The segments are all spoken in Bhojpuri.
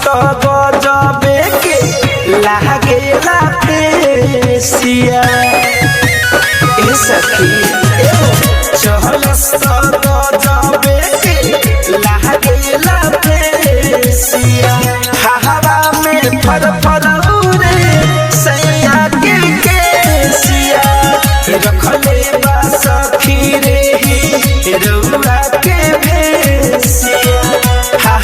तो गजबे के लागेला पेशिया ए सखी चहलस तो गजबे के लागेला पेशिया हवा में फर फर उड़े सैया के केसिया रखले बा सखी रे रउआ के भेसिया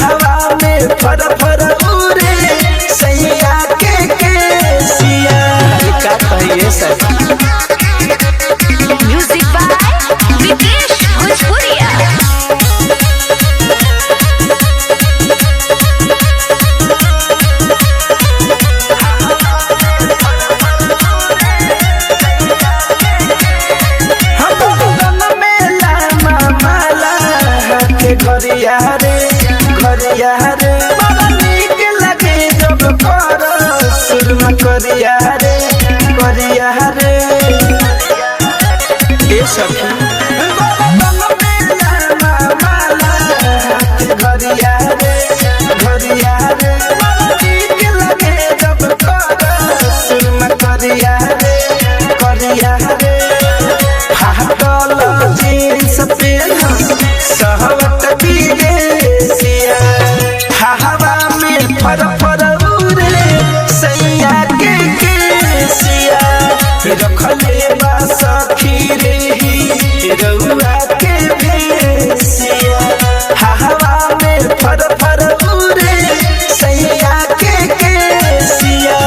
हवा में फर फर उड़े सैया के केसिया का कहिए सखी। म्यूजिक बाय विकेश भोजपुरिया। घरिया रे बड़ा नीक लगे जब कर सुरमा करिया रे ए सखी घरिया रे बड़ा नीक लगे जब कर सुरमा करिया रे फाटल जींस पेन सहवत विदेशिया हवा में फर फर उड़े सैया के केसिया रखले बा सखी रे रउआ के भेसिया हवा में फर फर उड़े सैया के केसिया।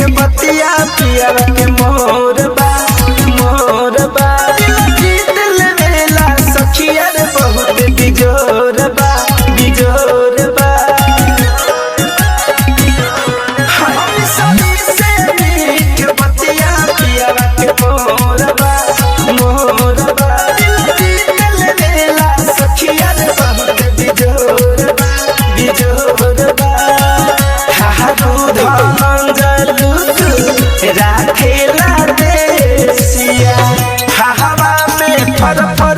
पिया के मोरबा जीत लेवेला सखिया रे बहुत बिजोरबा हम सभी से मीठ बतिया पिया के मोरबा जीत लेवेला सखिया रे बहुत बिजोरबा दूध मंजलू राखेला देसिया हवा में फर फर